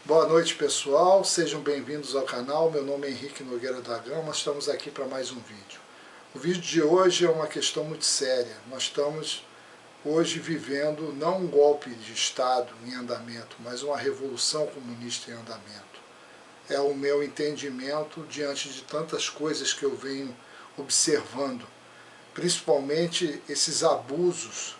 Boa noite, pessoal, sejam bem-vindos ao canal. Meu nome é Henrique Nogueira da Gama, estamos aqui para mais um vídeo. O vídeo de hoje é uma questão muito séria. Nós estamos hoje vivendo não um golpe de Estado em andamento, mas uma revolução comunista em andamento. É o meu entendimento diante de tantas coisas que eu venho observando, principalmente esses abusos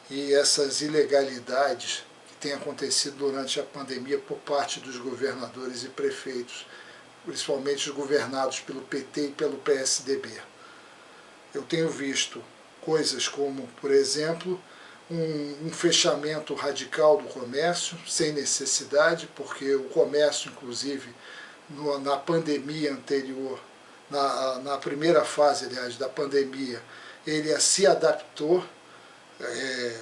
e essas ilegalidades que têm acontecido durante a pandemia por parte dos governadores e prefeitos, principalmente os governados pelo PT e pelo PSDB. Eu tenho visto coisas como, por exemplo, um fechamento radical do comércio, sem necessidade, porque o comércio, inclusive, na pandemia anterior, na primeira fase, aliás, da pandemia, ele se adaptou,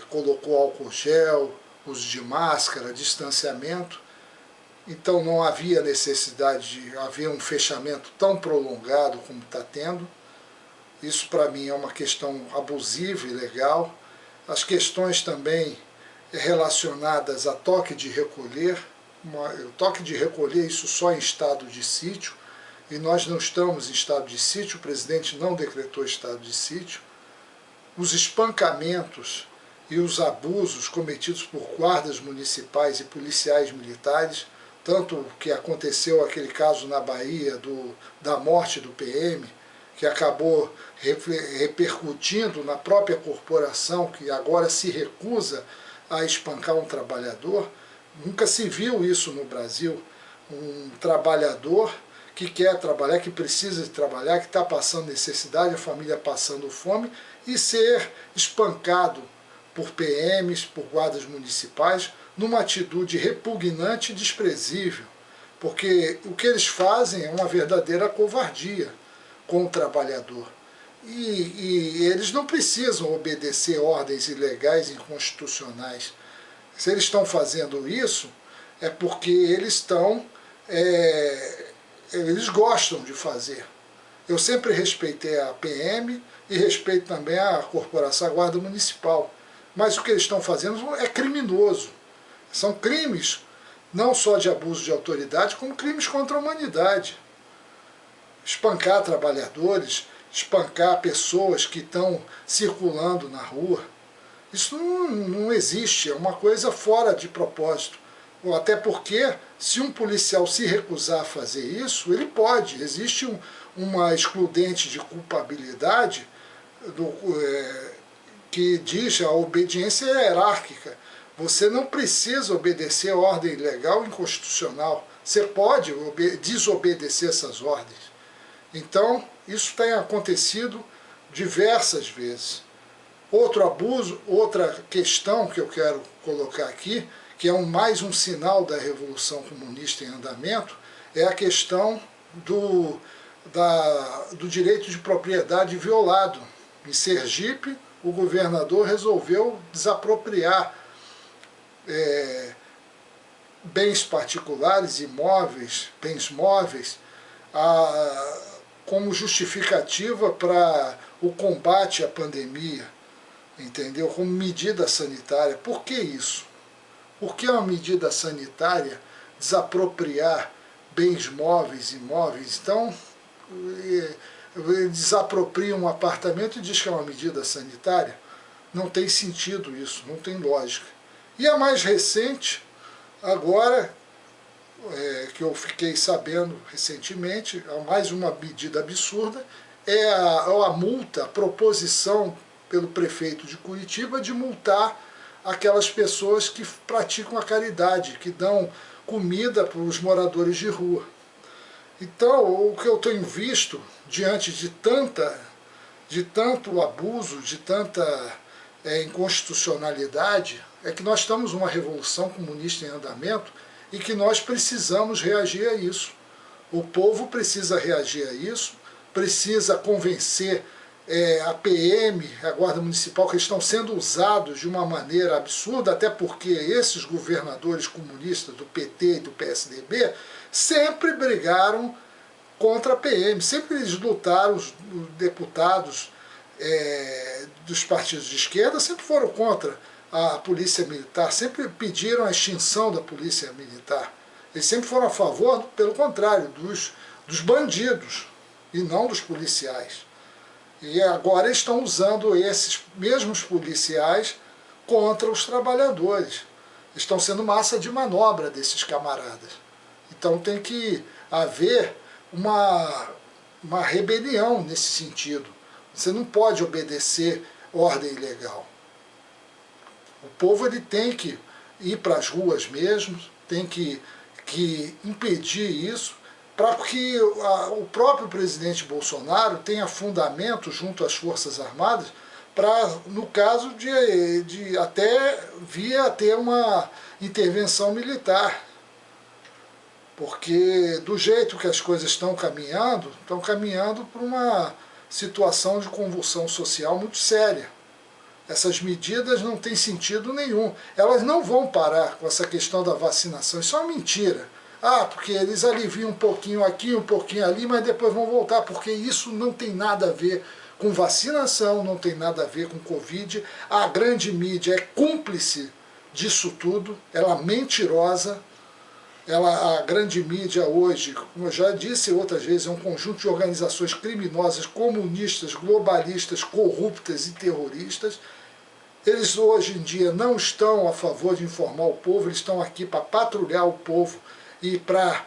colocou álcool gel, uso de máscara, distanciamento, então não havia necessidade de haver um fechamento tão prolongado como está tendo. Isso para mim é uma questão abusiva e ilegal. As questões também relacionadas a toque de recolher, toque de recolher isso só em estado de sítio, e nós não estamos em estado de sítio, o presidente não decretou estado de sítio. Os espancamentos e os abusos cometidos por guardas municipais e policiais militares, tanto que aconteceu aquele caso na Bahia da morte do PM, que acabou repercutindo na própria corporação, que agora se recusa a espancar um trabalhador. Nunca se viu isso no Brasil, um trabalhador que quer trabalhar, que precisa de trabalhar, que está passando necessidade, a família passando fome, e ser espancado por PMs, por guardas municipais, numa atitude repugnante e desprezível, porque o que eles fazem é uma verdadeira covardia com o trabalhador. E eles não precisam obedecer ordens ilegais e inconstitucionais. Se eles estão fazendo isso, é porque eles gostam de fazer. Eu sempre respeitei a PM e respeito também a corporação, a Guarda Municipal. Mas o que eles estão fazendo é criminoso. São crimes não só de abuso de autoridade, como crimes contra a humanidade. Espancar trabalhadores, espancar pessoas que estão circulando na rua. Isso não existe, é uma coisa fora de propósito. Até porque, se um policial se recusar a fazer isso, ele pode. Existe uma excludente de culpabilidade que diz a obediência hierárquica. Você não precisa obedecer a ordem legal e inconstitucional. Você pode desobedecer essas ordens. Então, isso tem acontecido diversas vezes. Outro abuso, outra questão que eu quero colocar aqui, que é mais um sinal da Revolução Comunista em andamento, é a questão do direito de propriedade violado. Em Sergipe, o governador resolveu desapropriar bens particulares, imóveis, bens móveis, como justificativa para o combate à pandemia, entendeu? Como medida sanitária. Por que isso? Por que é uma medida sanitária desapropriar bens móveis e imóveis? Então, desapropria um apartamento e diz que é uma medida sanitária? Não tem sentido isso, não tem lógica. E a mais recente, agora, que eu fiquei sabendo recentemente, mais uma medida absurda, é a multa, a proposição pelo prefeito de Curitiba de multar aquelas pessoas que praticam a caridade, que dão comida para os moradores de rua. Então, o que eu tenho visto diante de tanto abuso, de tanta inconstitucionalidade, é que nós estamos numa revolução comunista em andamento e que nós precisamos reagir a isso. O povo precisa reagir a isso, precisa convencer a PM, a Guarda Municipal, que estão sendo usados de uma maneira absurda, até porque esses governadores comunistas do PT e do PSDB sempre brigaram contra a PM, sempre eles lutaram, os deputados dos partidos de esquerda sempre foram contra a polícia militar, sempre pediram a extinção da polícia militar. Eles sempre foram a favor, pelo contrário, dos bandidos e não dos policiais. E agora eles estão usando esses mesmos policiais contra os trabalhadores. Estão sendo massa de manobra desses camaradas. Então tem que haver uma rebelião nesse sentido. Você não pode obedecer ordem ilegal. O povo ele tem que ir para as ruas mesmo, tem que impedir isso, para que o próprio presidente Bolsonaro tenha fundamento junto às Forças Armadas para, no caso de até vir a ter uma intervenção militar. Porque do jeito que as coisas estão caminhando para uma situação de convulsão social muito séria. Essas medidas não têm sentido nenhum. Elas não vão parar com essa questão da vacinação. Isso é uma mentira. Porque eles aliviam um pouquinho aqui, um pouquinho ali, mas depois vão voltar, porque isso não tem nada a ver com vacinação, não tem nada a ver com Covid. A grande mídia é cúmplice disso tudo, ela é mentirosa. A grande mídia hoje, como eu já disse outras vezes, é um conjunto de organizações criminosas, comunistas, globalistas, corruptas e terroristas. Eles hoje em dia não estão a favor de informar o povo, eles estão aqui para patrulhar o povo e para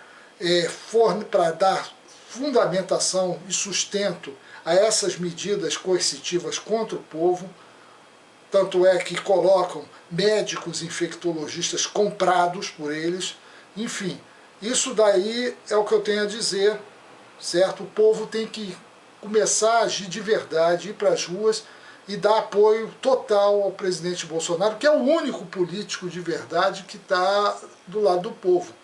dar fundamentação e sustento a essas medidas coercitivas contra o povo. Tanto é que colocam médicos infectologistas comprados por eles. Enfim, isso daí é o que eu tenho a dizer, certo? O povo tem que começar a agir de verdade, ir para as ruas e dar apoio total ao presidente Bolsonaro, que é o único político de verdade que está do lado do povo,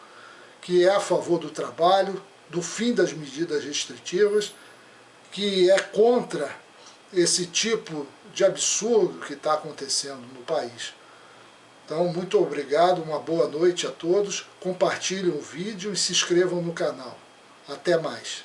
que é a favor do trabalho, do fim das medidas restritivas, que é contra esse tipo de absurdo que está acontecendo no país. Então, muito obrigado, uma boa noite a todos, compartilhem o vídeo e se inscrevam no canal. Até mais.